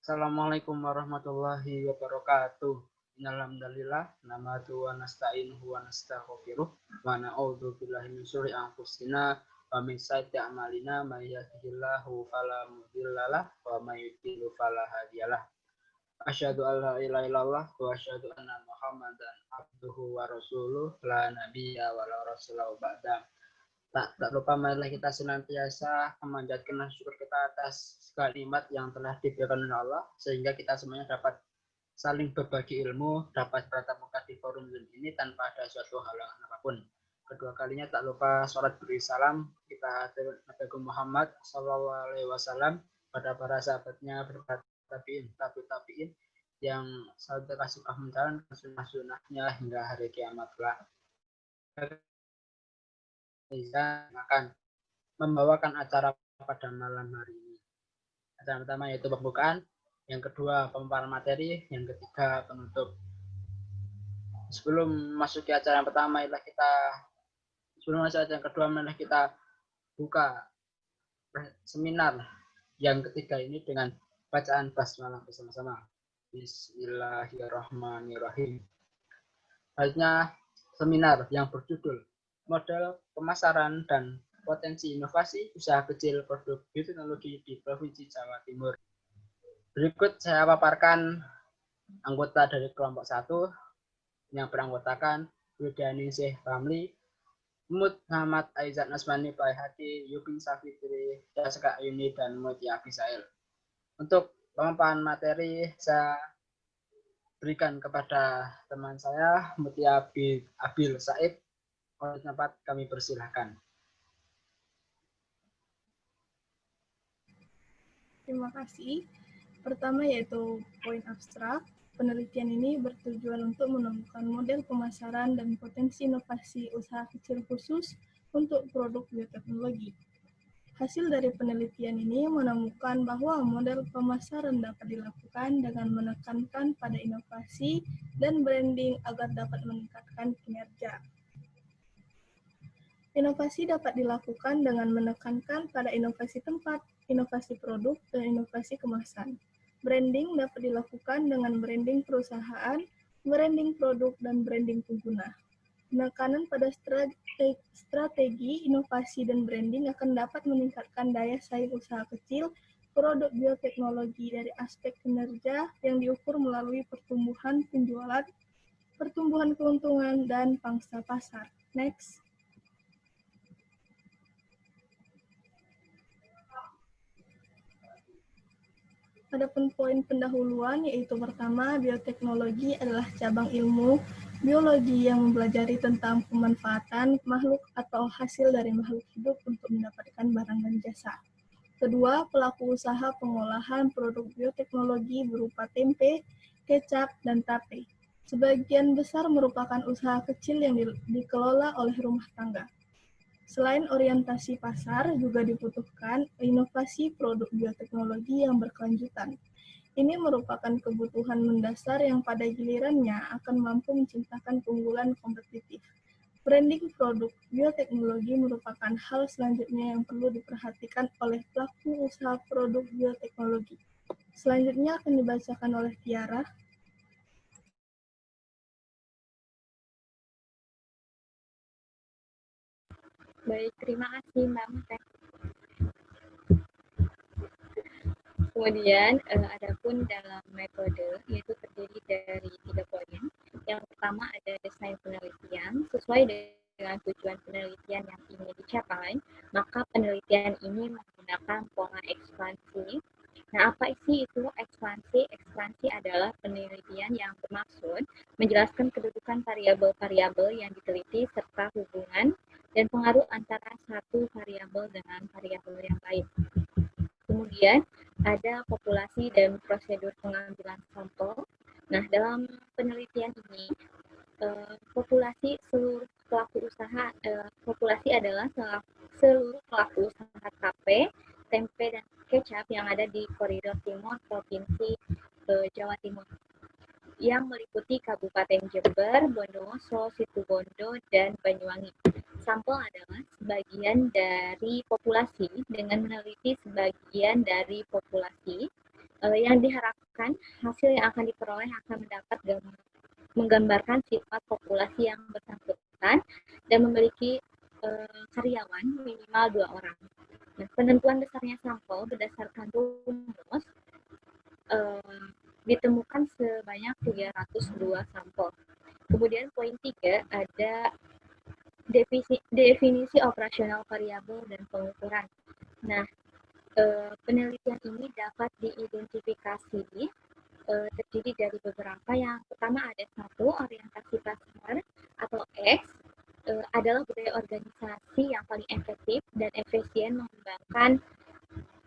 Assalamualaikum warahmatullahi wabarakatuh. Innalhamdalillah namadu wa nasta'inuhu wa nastaghfiruh wa na'udzu billahi min syururi anfusina wa min sayyiati a'malina may yahdihillahu fala mudhillalah wa may yudhlil fala hadiyalah. Asyhadu an la ilaha illallah wa asyhadu anna Muhammadan abduhu wa rasuluh la nabiyya wa la rasulahu ba'da. Tak lupa marilah kita senantiasa memanjatkan syukur kita atas segala nikmat yang telah diberikan oleh Allah sehingga kita semuanya dapat saling berbagi ilmu, dapat bertatap muka di forum Zoom ini tanpa ada suatu halangan apapun. Kedua kalinya tak lupa sholat beri salam kita Nabi Muhammad SAW pada para sahabatnya, tabiin yang selalu suka menjalankan sunnah-sunnahnya hingga hari kiamat kelak. Akan membawakan acara pada malam hari ini. Acara pertama yaitu pembukaan, yang kedua pemaparan materi, yang ketiga penutup. Sebelum masuk ke acara yang pertama, sebelum masuk acara yang kedua, kita buka seminar yang ketiga ini dengan bacaan basmalah bersama-sama. Bismillahirrahmanirrahim. Selanjutnya seminar yang berjudul Model Pemasaran dan Potensi Inovasi Usaha Kecil Produk Bioteknologi di Provinsi Jawa Timur. Berikut saya paparkan anggota dari kelompok 1 yang beranggotakan Widianingsih Ramli, Muhammad Aizat Nasmani Baihati, Yubin Safitri, Jessica Ayuni, dan Mutia Bisail. Untuk pemaparan materi saya berikan kepada teman saya Mutia Abil Said. Oleh tempat kami persilahkan. Terima kasih. Pertama yaitu poin abstrak. Penelitian ini bertujuan untuk menemukan model pemasaran dan potensi inovasi usaha kecil khusus untuk produk bioteknologi. Hasil dari penelitian ini menemukan bahwa model pemasaran dapat dilakukan dengan menekankan pada inovasi dan branding agar dapat meningkatkan kinerja. Inovasi dapat dilakukan dengan menekankan pada inovasi tempat, inovasi produk, dan inovasi kemasan. Branding dapat dilakukan dengan branding perusahaan, branding produk, dan branding pengguna. Penekanan pada strategi, inovasi, dan branding akan dapat meningkatkan daya saing usaha kecil produk bioteknologi dari aspek kinerja yang diukur melalui pertumbuhan penjualan, pertumbuhan keuntungan, dan pangsa pasar. Next. Adapun poin pendahuluan yaitu pertama, bioteknologi adalah cabang ilmu biologi yang mempelajari tentang pemanfaatan makhluk atau hasil dari makhluk hidup untuk mendapatkan barang dan jasa. Kedua, pelaku usaha pengolahan produk bioteknologi berupa tempe, kecap, dan tape. Sebagian besar merupakan usaha kecil yang dikelola oleh rumah tangga. Selain orientasi pasar, juga dibutuhkan inovasi produk bioteknologi yang berkelanjutan. Ini merupakan kebutuhan mendasar yang pada gilirannya akan mampu menciptakan keunggulan kompetitif. Branding produk bioteknologi merupakan hal selanjutnya yang perlu diperhatikan oleh pelaku usaha produk bioteknologi. Selanjutnya akan dibacakan oleh Tiara. Baik, terima kasih Mbak Mutek. Kemudian, adapun dalam metode, yaitu terdiri dari 3 poin. Yang pertama ada desain penelitian, sesuai dengan tujuan penelitian yang ingin dicapai, maka penelitian ini menggunakan pola ekspansi. Nah, apa sih itu ekspansi? Ekspansi adalah penelitian yang bermaksud menjelaskan kedudukan variabel-variabel yang diteliti serta hubungan dan pengaruh antara satu variabel dengan variabel yang lain. Kemudian ada populasi dan prosedur pengambilan sampel. Nah, dalam penelitian ini populasi seluruh pelaku usaha, populasi adalah seluruh pelaku usaha tape, tempe, dan kecap yang ada di koridor timur Provinsi Jawa Timur, yang meliputi Kabupaten Jember, Bondowoso, Situbondo, dan Banyuwangi. Sampel adalah sebagian dari populasi dengan meneliti sebagian dari populasi. yang diharapkan hasil yang akan diperoleh akan menggambarkan sifat populasi yang bersangkutan dan memiliki karyawan minimal 2 orang. Nah, penentuan besarnya sampel berdasarkan rumus ditemukan sebanyak 302 sampel. Kemudian poin 3 ada definisi operasional variabel dan pengukuran. Nah, penelitian ini dapat diidentifikasi terdiri dari beberapa. Yang pertama ada 1, orientasi pasar atau X adalah budaya organisasi yang paling efektif dan efisien mengembangkan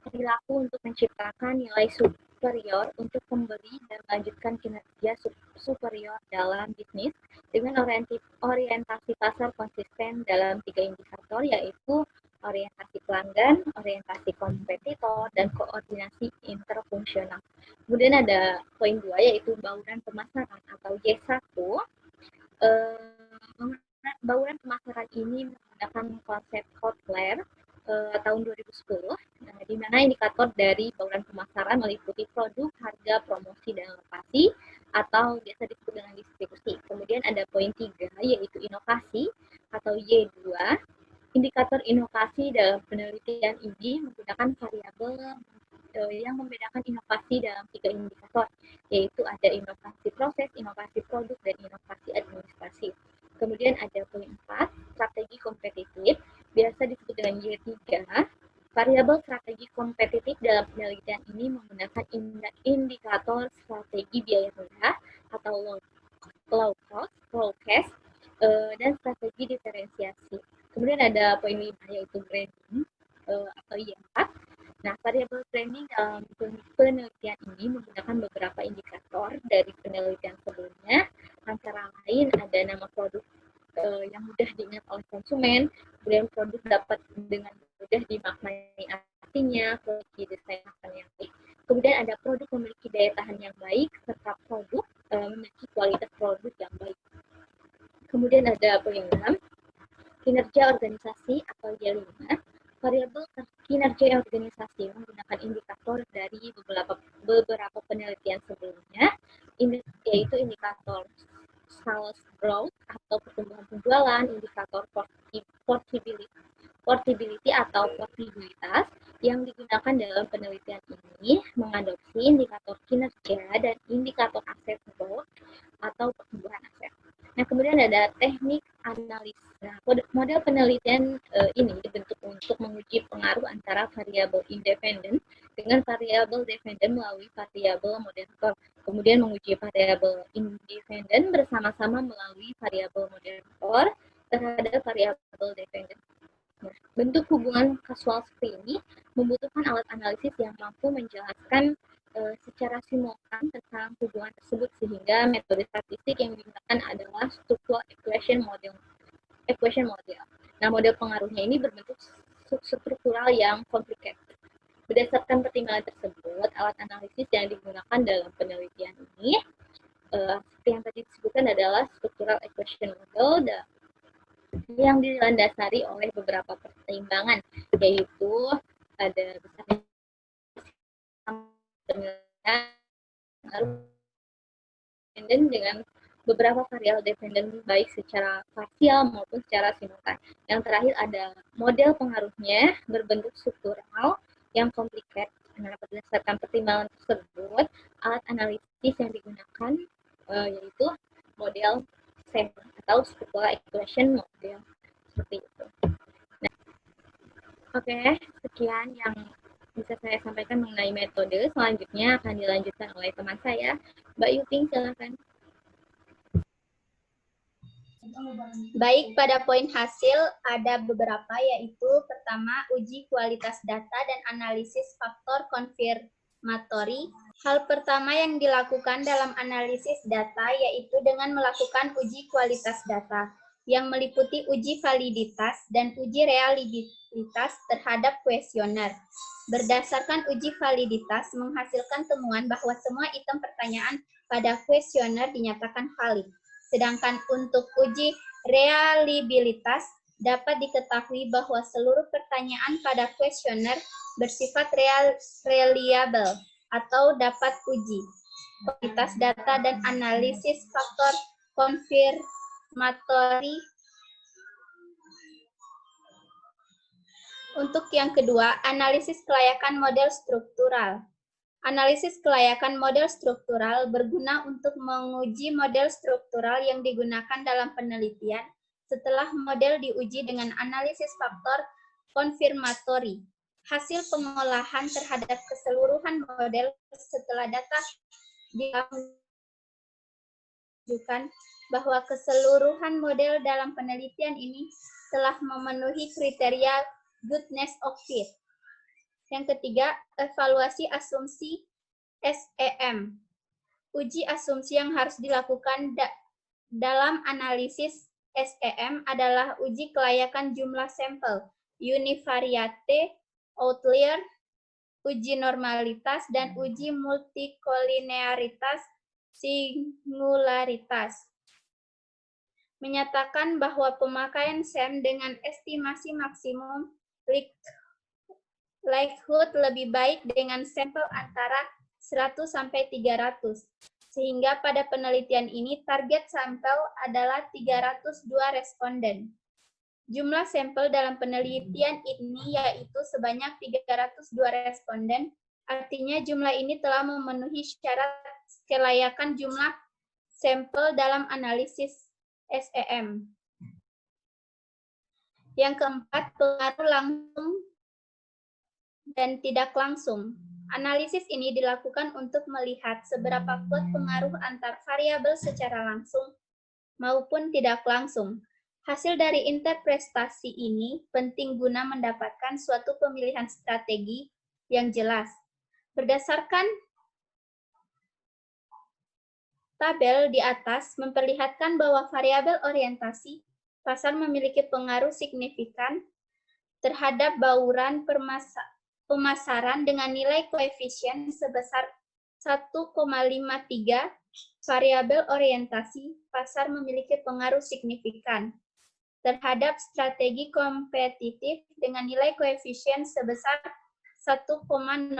perilaku untuk menciptakan nilai superior untuk pembeli dan melanjutkan kinerja superior dalam bisnis dengan orientasi pasar konsisten dalam 3 indikator, yaitu orientasi pelanggan, orientasi kompetitor, dan koordinasi interfungsional. Kemudian ada poin 2 yaitu bauran pemasaran atau Y1. Bauran pemasaran ini menggunakan konsep Kotler tahun 2010, di mana indikator dari bauran pemasaran meliputi produk, harga, promosi, dan lokasi, atau biasa disebut dengan distribusi. Kemudian ada poin 3, yaitu inovasi atau Y2. Indikator inovasi dalam penelitian ini menggunakan variabel yang membedakan inovasi dalam 3 indikator, yaitu ada inovasi proses, inovasi produk, dan inovasi administrasi. Kemudian ada poin 4, strategi kompetitif, biasa disebut dengan Y3. Variabel strategi kompetitif dalam penelitian ini menggunakan indikator strategi biaya rendah atau low cost, dan strategi diferensiasi. Kemudian ada poin 5 yaitu branding atau Y4. Nah, variabel branding dalam penelitian ini menggunakan beberapa indikator dari penelitian sebelumnya, antara lain ada nama produk yang mudah diingat oleh konsumen, kemudian produk dapat dengan mudah dimaknai artinya, memiliki desain makan yang baik. Kemudian ada produk memiliki daya tahan yang baik, serta produk memiliki kualitas produk yang baik. Kemudian ada poin 6, kinerja organisasi atau Y5. Variabel kinerja organisasi menggunakan indikator dari beberapa penelitian sebelumnya, yaitu indikator sales growth atau pertumbuhan penjualan, indikator portability atau portabilitas yang digunakan dalam penelitian ini mengadopsi indikator kinerja dan indikator aset growth atau pertumbuhan aset. Nah, kemudian ada teknik analisa. Nah, model penelitian ini dibentuk untuk menguji pengaruh antara variabel independen dengan variabel dependen melalui variabel moderator. Kemudian menguji variabel independen bersama-sama melalui variabel moderator terhadap variabel dependen. Nah, bentuk hubungan kasual seperti ini membutuhkan alat analisis yang mampu menjelaskan secara simultan tentang hubungan tersebut, sehingga metode statistik yang digunakan adalah structural equation model. Nah, model pengaruhnya ini berbentuk struktural yang complicated. Berdasarkan pertimbangan tersebut, alat analisis yang digunakan dalam penelitian ini seperti yang tadi disebutkan adalah structural equation model yang dilandasari oleh beberapa pertimbangan, yaitu ada besarnya dependen dengan beberapa variabel dependen baik secara parsial maupun secara simultan. Yang terakhir ada model pengaruhnya berbentuk struktural yang complicated. Nah, berdasarkan pertimbangan tersebut, alat analisis yang digunakan yaitu model SEM atau structural equation model, seperti itu. Nah, oke, sekian yang bisa saya sampaikan mengenai metode. Selanjutnya akan dilanjutkan oleh teman saya, Mbak Yuping, silakan. Baik, pada poin hasil ada beberapa, yaitu pertama, uji kualitas data dan analisis faktor konfirmatori. Hal pertama yang dilakukan dalam analisis data yaitu dengan melakukan uji kualitas data yang meliputi uji validitas dan uji reliabilitas terhadap kuesioner. Berdasarkan uji validitas menghasilkan temuan bahwa semua item pertanyaan pada kuesioner dinyatakan valid. Sedangkan untuk uji reliabilitas dapat diketahui bahwa seluruh pertanyaan pada kuesioner bersifat reliable atau dapat uji. Kualitas data dan analisis faktor konfirmatori. Untuk yang kedua, analisis kelayakan model struktural. Analisis kelayakan model struktural berguna untuk menguji model struktural yang digunakan dalam penelitian setelah model diuji dengan analisis faktor konfirmatori. Hasil pengolahan terhadap keseluruhan model setelah data menunjukkan bahwa keseluruhan model dalam penelitian ini telah memenuhi kriteria goodness of fit. Yang ketiga, evaluasi asumsi SEM. Uji asumsi yang harus dilakukan dalam analisis SEM adalah uji kelayakan jumlah sampel, univariate, outlier, uji normalitas, dan uji multikolinearitas singularitas. Menyatakan bahwa pemakaian SEM dengan estimasi maksimum likelihood lebih baik dengan sampel antara 100 sampai 300. Sehingga pada penelitian ini target sampel adalah 302 responden. Jumlah sampel dalam penelitian ini yaitu sebanyak 302 responden, artinya jumlah ini telah memenuhi syarat kelayakan jumlah sampel dalam analisis SEM. Yang keempat, pengaruh langsung dan tidak langsung. Analisis ini dilakukan untuk melihat seberapa kuat pengaruh antar variabel secara langsung maupun tidak langsung. Hasil dari interpretasi ini penting guna mendapatkan suatu pemilihan strategi yang jelas. Berdasarkan tabel di atas memperlihatkan bahwa variabel orientasi pasar memiliki pengaruh signifikan terhadap bauran pemasaran dengan nilai koefisien sebesar 1,53, variabel orientasi pasar memiliki pengaruh signifikan terhadap strategi kompetitif dengan nilai koefisien sebesar 1,03,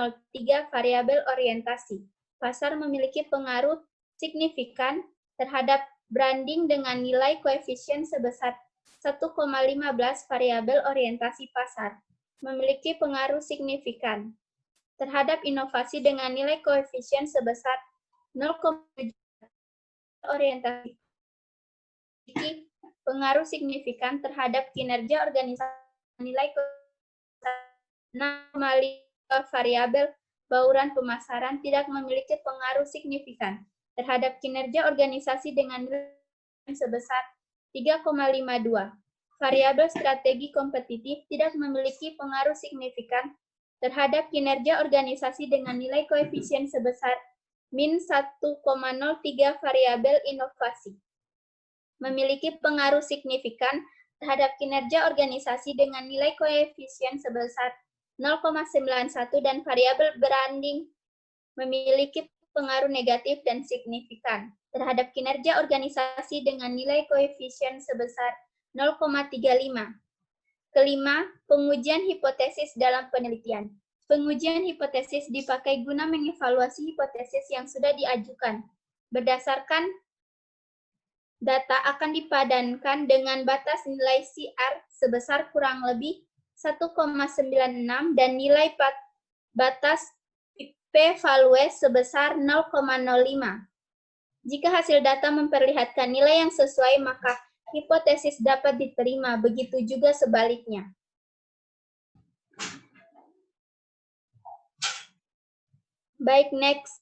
variabel orientasi pasar memiliki pengaruh signifikan terhadap branding dengan nilai koefisien sebesar 1,15, variabel orientasi pasar memiliki pengaruh signifikan terhadap inovasi dengan nilai koefisien sebesar 0,7, orientasi memiliki pengaruh signifikan terhadap kinerja organisasi nilai variabel bauran pemasaran tidak memiliki pengaruh signifikan terhadap kinerja organisasi dengan nilai sebesar 3,52. Variabel strategi kompetitif tidak memiliki pengaruh signifikan terhadap kinerja organisasi dengan nilai koefisien sebesar min 1,03, variabel inovasi memiliki pengaruh signifikan terhadap kinerja organisasi dengan nilai koefisien sebesar 0,91 dan variabel branding memiliki pengaruh negatif dan signifikan terhadap kinerja organisasi dengan nilai koefisien sebesar 0,35. Kelima, pengujian hipotesis dalam penelitian. Pengujian hipotesis dipakai guna mengevaluasi hipotesis yang sudah diajukan. Berdasarkan data akan dipadankan dengan batas nilai CR sebesar kurang lebih 1,96 dan nilai batas p-value sebesar 0,05. Jika hasil data memperlihatkan nilai yang sesuai, maka hipotesis dapat diterima, begitu juga sebaliknya. Baik, next.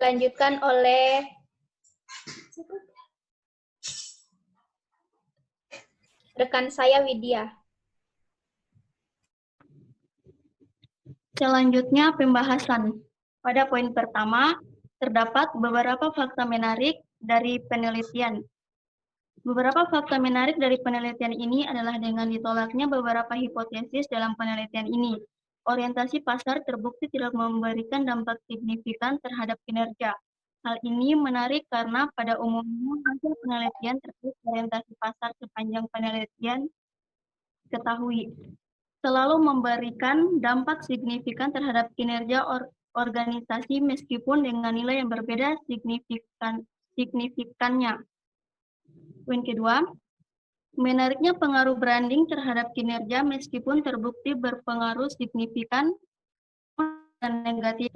Lanjutkan oleh rekan saya, Widya. Selanjutnya, pembahasan. Pada poin pertama, terdapat beberapa fakta menarik dari penelitian. Beberapa fakta menarik dari penelitian ini adalah dengan ditolaknya beberapa hipotesis dalam penelitian ini. Orientasi pasar terbukti tidak memberikan dampak signifikan terhadap kinerja. Hal ini menarik karena pada umumnya hasil penelitian terkait orientasi pasar sepanjang penelitian ketahui, selalu memberikan dampak signifikan terhadap kinerja organisasi meskipun dengan nilai yang berbeda signifikannya. Poin kedua, menariknya pengaruh branding terhadap kinerja meskipun terbukti berpengaruh signifikan dan negatif.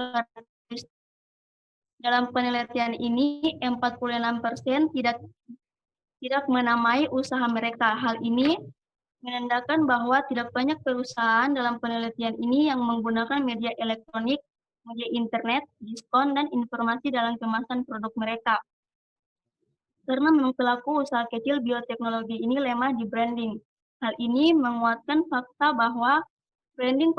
Dalam penelitian ini, 46% tidak menamai usaha mereka. Hal ini menandakan bahwa tidak banyak perusahaan dalam penelitian ini yang menggunakan media elektronik, media internet, diskon, dan informasi dalam kemasan produk mereka. Karena memang pelaku usaha kecil bioteknologi ini lemah di branding. Hal ini menguatkan fakta bahwa branding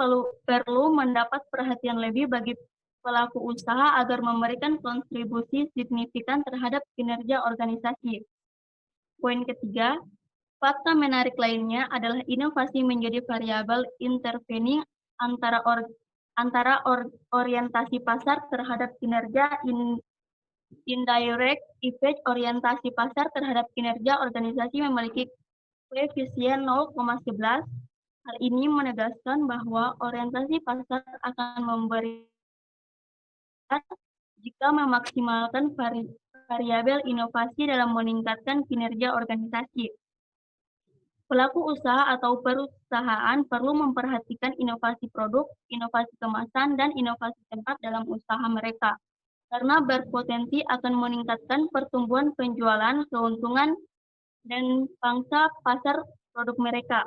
perlu mendapat perhatian lebih bagi pelaku usaha agar memberikan kontribusi signifikan terhadap kinerja organisasi. Poin ketiga, fakta menarik lainnya adalah inovasi menjadi variabel intervening antara orientasi pasar terhadap kinerja indirect effect. Orientasi pasar terhadap kinerja organisasi memiliki koefisien 0,11. Hal ini menegaskan bahwa orientasi pasar akan memberi jika memaksimalkan variabel inovasi dalam meningkatkan kinerja organisasi. Pelaku usaha atau perusahaan perlu memperhatikan inovasi produk, inovasi kemasan, dan inovasi tempat dalam usaha mereka, karena berpotensi akan meningkatkan pertumbuhan penjualan, keuntungan, dan pangsa pasar produk mereka.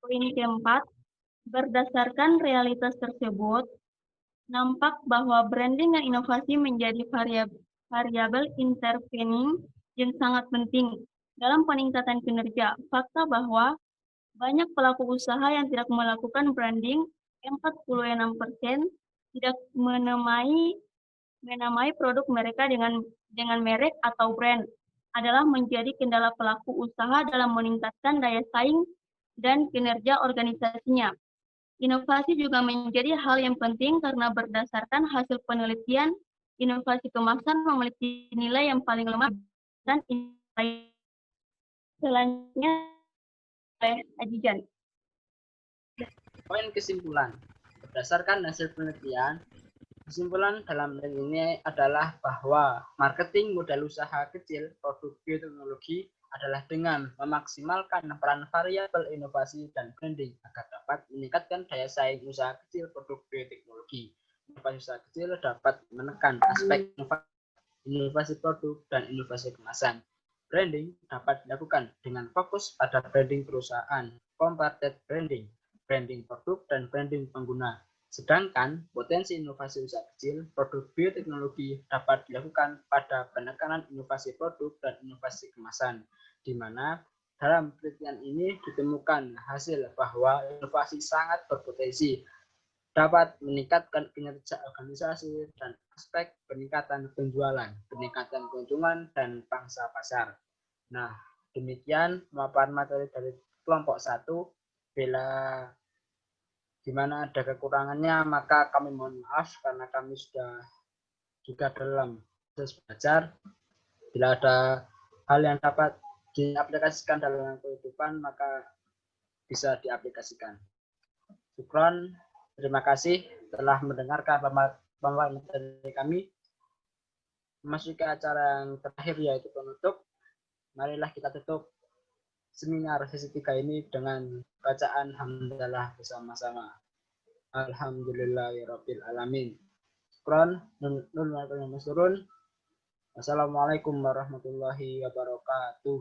Poin keempat, berdasarkan realitas tersebut, nampak bahwa branding dan inovasi menjadi variabel intervening yang sangat penting dalam peningkatan kinerja. Fakta bahwa banyak pelaku usaha yang tidak melakukan branding, 46% tidak menamai produk mereka dengan merek atau brand, adalah menjadi kendala pelaku usaha dalam meningkatkan daya saing dan kinerja organisasinya. Inovasi juga menjadi hal yang penting karena berdasarkan hasil penelitian, inovasi kemasan memiliki nilai yang paling lemah dan selanjutnya oleh Ajijan. Poin kesimpulan. Berdasarkan hasil penelitian, kesimpulan dalam hal ini adalah bahwa marketing modal usaha kecil produk bioteknologi adalah dengan memaksimalkan peran variabel inovasi dan branding agar dapat meningkatkan daya saing usaha kecil produk bioteknologi. Inovasi usaha kecil dapat menekan aspek inovasi produk dan inovasi kemasan. Branding dapat dilakukan dengan fokus pada branding perusahaan, comparted branding, branding produk, dan branding pengguna. Sedangkan potensi inovasi usaha kecil produk bioteknologi dapat dilakukan pada penekanan inovasi produk dan inovasi kemasan, di mana dalam penelitian ini ditemukan hasil bahwa inovasi sangat berpotensi dapat meningkatkan kinerja organisasi dan aspek peningkatan penjualan, peningkatan keuntungan, dan pangsa pasar. Nah, demikian pemaparan materi dari kelompok 1. Bila di mana ada kekurangannya, maka kami mohon maaf karena kami sudah juga dalam proses belajar. Bila ada hal yang dapat diaplikasikan dalam kehidupan, maka bisa diaplikasikan. Syukron, terima kasih telah mendengarkan pemaparan materi kami. Memasuki acara yang terakhir yaitu penutup. Marilah kita tutup seminar sesi 3 ini dengan bacaan hamdalah bersama-sama. Alhamdulillahirabbil alamin. Syukron, nun. Wassalamualaikum warahmatullahi wabarakatuh.